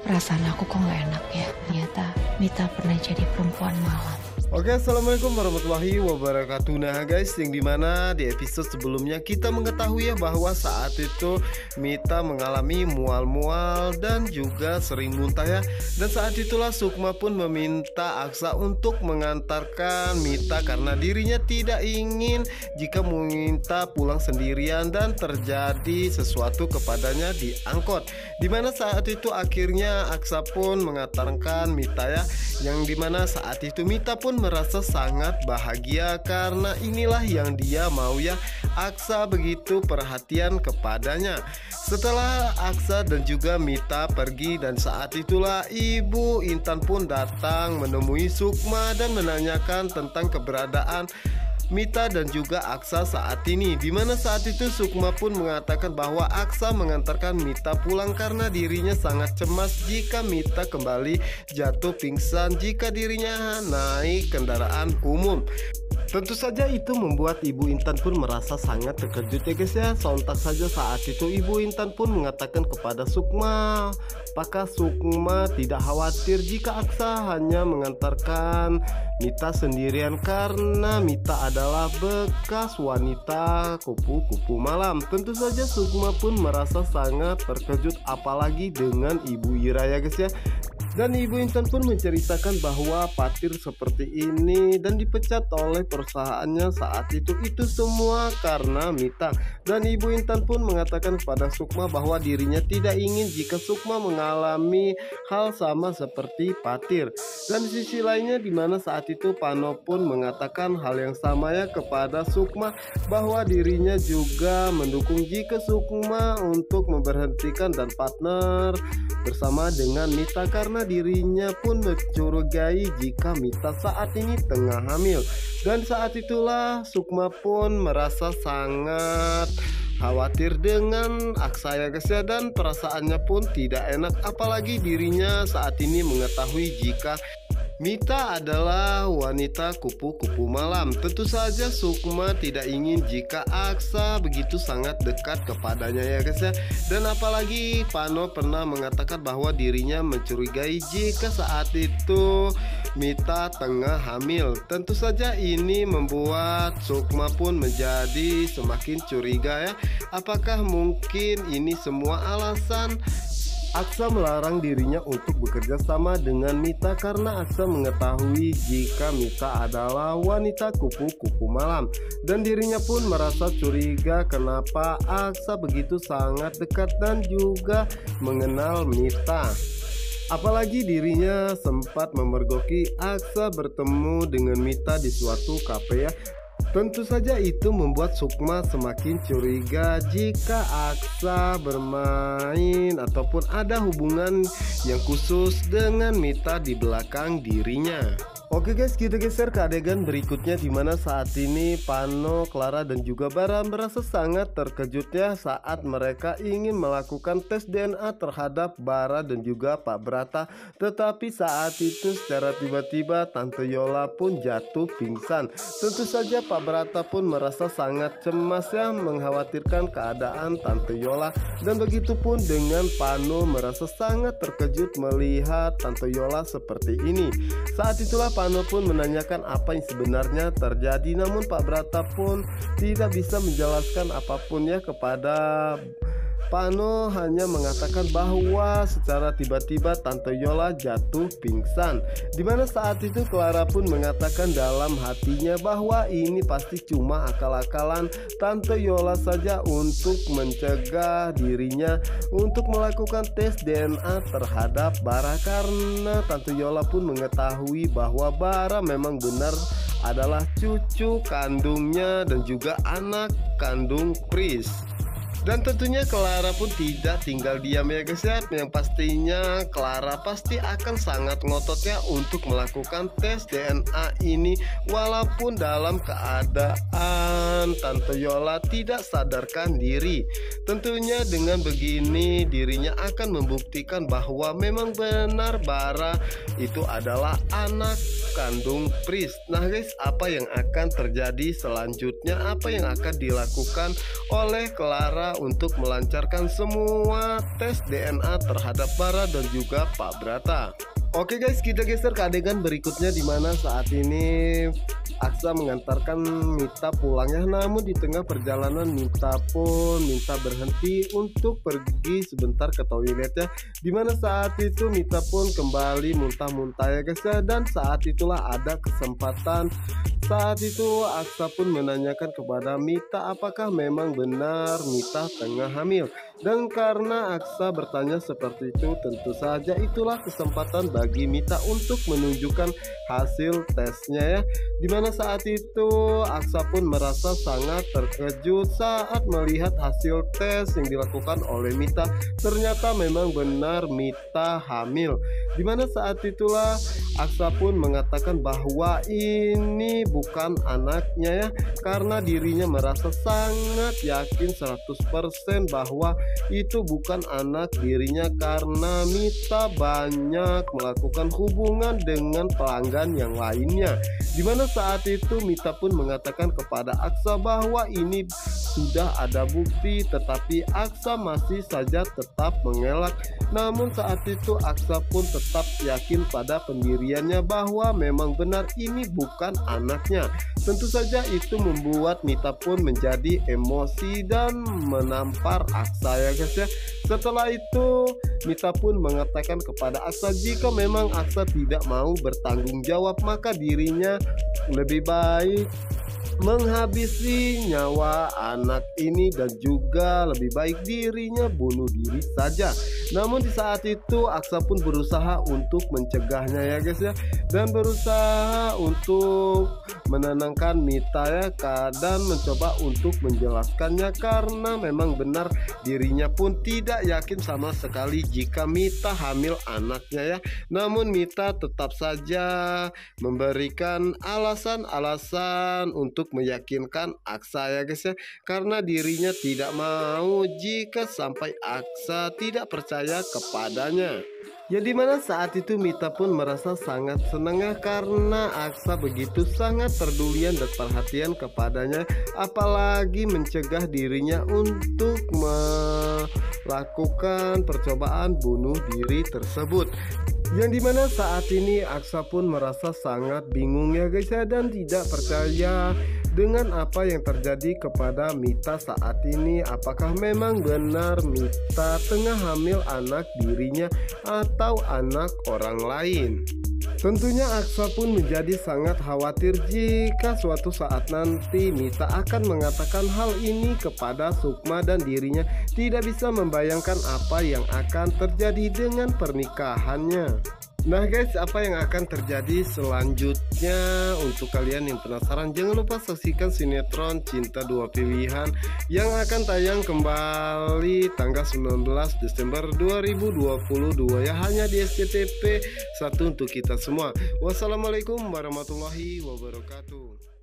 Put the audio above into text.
Perasaan aku kok gak enak ya. Ternyata Mita pernah jadi perempuan malam. Oke, assalamualaikum warahmatullahi wabarakatuh. Nah guys, yang dimana di episode sebelumnya kita mengetahui ya bahwa saat itu Mita mengalami mual-mual dan juga sering muntah ya. Dan saat itulah Sukma pun meminta Aksa untuk mengantarkan Mita karena dirinya tidak ingin jika Mita pulang sendirian dan terjadi sesuatu kepadanya di angkot. Dimana saat itu akhirnya Aksa pun mengantarkan Mita ya. Yang dimana saat itu Mita pun merasa sangat bahagia karena inilah yang dia mau ya. Aksa begitu perhatian kepadanya. Setelah Aksa dan juga Mita pergi, dan saat itulah Ibu Intan pun datang menemui Sukma dan menanyakan tentang keberadaan Mita dan juga Aksa saat ini. Dimana saat itu Sukma pun mengatakan bahwa Aksa mengantarkan Mita pulang karena dirinya sangat cemas jika Mita kembali jatuh pingsan jika dirinya naik kendaraan umum. Tentu saja itu membuat Ibu Intan pun merasa sangat terkejut ya guys ya. Sontak saja saat itu Ibu Intan pun mengatakan kepada Sukma, apakah Sukma tidak khawatir jika Aksa hanya mengantarkan Mita sendirian karena Mita adalah bekas wanita kupu-kupu malam. Tentu saja Sukma pun merasa sangat terkejut apalagi dengan Ibu Ira ya guys ya. Dan Ibu Intan pun menceritakan bahwa Patir seperti ini dan dipecat oleh perusahaannya saat itu semua karena Mita. Dan Ibu Intan pun mengatakan kepada Sukma bahwa dirinya tidak ingin jika Sukma mengalami hal sama seperti Patir. Dan di sisi lainnya dimana saat itu Pano pun mengatakan hal yang sama ya kepada Sukma bahwa dirinya juga mendukung jika Sukma untuk memberhentikan dan partner bersama dengan Mita karena dirinya pun mencurigai jika Mita saat ini tengah hamil. Dan saat itulah Sukma pun merasa sangat khawatir dengan Aksa ya guys ya, dan perasaannya pun tidak enak apalagi dirinya saat ini mengetahui jika Mita adalah wanita kupu-kupu malam. Tentu saja Sukma tidak ingin jika Aksa begitu sangat dekat kepadanya ya guys ya. Dan apalagi Pano pernah mengatakan bahwa dirinya mencurigai jika saat itu Mita tengah hamil. Tentu saja ini membuat Sukma pun menjadi semakin curiga ya. Apakah mungkin ini semua alasan Aksa melarang dirinya untuk bekerja sama dengan Mita karena Aksa mengetahui jika Mita adalah wanita kupu-kupu malam. Dan dirinya pun merasa curiga kenapa Aksa begitu sangat dekat dan juga mengenal Mita. Apalagi dirinya sempat memergoki Aksa bertemu dengan Mita di suatu kafe ya. Tentu saja itu membuat Sukma semakin curiga jika Aksa bermain ataupun ada hubungan yang khusus dengan Mita di belakang dirinya. Oke guys, kita geser ke adegan berikutnya dimana saat ini Pano, Clara dan juga Bara merasa sangat terkejut ya saat mereka ingin melakukan tes DNA terhadap Bara dan juga Pak Brata. Tetapi saat itu secara tiba-tiba Tante Yola pun jatuh pingsan. Tentu saja Pak Brata pun merasa sangat cemas ya, mengkhawatirkan keadaan Tante Yola. Dan begitupun dengan Pano merasa sangat terkejut melihat Tante Yola seperti ini. Saat itulah Pano pun menanyakan apa yang sebenarnya terjadi, namun Pak Brata pun tidak bisa menjelaskan apapun ya kepada Pano, hanya mengatakan bahwa secara tiba-tiba Tante Yola jatuh pingsan. Dimana saat itu Clara pun mengatakan dalam hatinya bahwa ini pasti cuma akal-akalan Tante Yola saja untuk mencegah dirinya untuk melakukan tes DNA terhadap Bara, karena Tante Yola pun mengetahui bahwa Bara memang benar adalah cucu kandungnya dan juga anak kandung Pris. Dan tentunya Clara pun tidak tinggal diam ya guys ya. Yang pastinya Clara pasti akan sangat ngotot ya untuk melakukan tes DNA ini, walaupun dalam keadaan Tante Yola tidak sadarkan diri. Tentunya dengan begini dirinya akan membuktikan bahwa memang benar Bara itu adalah anak kandung Pris. Nah guys, apa yang akan terjadi selanjutnya, apa yang akan dilakukan oleh Clara untuk melancarkan semua tes DNA terhadap Bara dan juga Pak Brata. Oke guys, kita geser ke adegan berikutnya di mana saat ini Aksa mengantarkan Mita pulangnya, namun di tengah perjalanan Mita pun minta berhenti untuk pergi sebentar ke toiletnya, dimana saat itu Mita pun kembali muntah-muntah ya guys ya. Dan saat itulah ada kesempatan, saat itu Aksa pun menanyakan kepada Mita apakah memang benar Mita tengah hamil. Dan karena Aksa bertanya seperti itu, tentu saja itulah kesempatan bagi Mita untuk menunjukkan hasil tesnya ya. Dimana saat itu Aksa pun merasa sangat terkejut saat melihat hasil tes yang dilakukan oleh Mita. Ternyata memang benar Mita hamil. Dimana saat itulah Aksa pun mengatakan bahwa ini bukan anaknya ya, karena dirinya merasa sangat yakin 100% bahwa itu bukan anak dirinya, karena Mita banyak melakukan hubungan dengan pelanggan yang lainnya. Dimana saat itu Mita pun mengatakan kepada Aksa bahwa ini sudah ada bukti, tetapi Aksa masih saja tetap mengelak. Namun saat itu Aksa pun tetap yakin pada pendiriannya bahwa memang benar ini bukan anaknya. Tentu saja itu membuat Mita pun menjadi emosi dan menampar Aksa ya guys ya. Setelah itu Mita pun mengatakan kepada Aksa jika memang Aksa tidak mau bertanggung jawab, maka dirinya lebih baik menghabisi nyawa anak ini dan juga lebih baik dirinya bunuh diri saja. Namun di saat itu Aksa pun berusaha untuk mencegahnya ya guys ya, dan berusaha untuk menenangkan Mita ya, dan mencoba untuk menjelaskannya karena memang benar dirinya pun tidak yakin sama sekali jika Mita hamil anaknya ya. Namun Mita tetap saja memberikan alasan-alasan untuk meyakinkan Aksa ya guys ya, karena dirinya tidak mau jika sampai Aksa tidak percaya kepadanya. Ya dimana saat itu Mita pun merasa sangat senang ya, karena Aksa begitu sangat perdulian dan perhatian kepadanya, apalagi mencegah dirinya untuk melakukan percobaan bunuh diri tersebut. Yang dimana saat ini Aksa pun merasa sangat bingung ya guys ya, dan tidak percaya dengan apa yang terjadi kepada Mita saat ini. Apakah memang benar Mita tengah hamil anak dirinya atau anak orang lain? Tentunya Aksa pun menjadi sangat khawatir jika suatu saat nanti Mita akan mengatakan hal ini kepada Sukma dan dirinya tidak bisa membayangkan apa yang akan terjadi dengan pernikahannya. Nah guys, apa yang akan terjadi selanjutnya? Untuk kalian yang penasaran, jangan lupa saksikan sinetron Cinta Dua Pilihan yang akan tayang kembali tanggal 19 Desember 2022 ya, hanya di SCTV 1 untuk kita semua. Wassalamualaikum warahmatullahi wabarakatuh.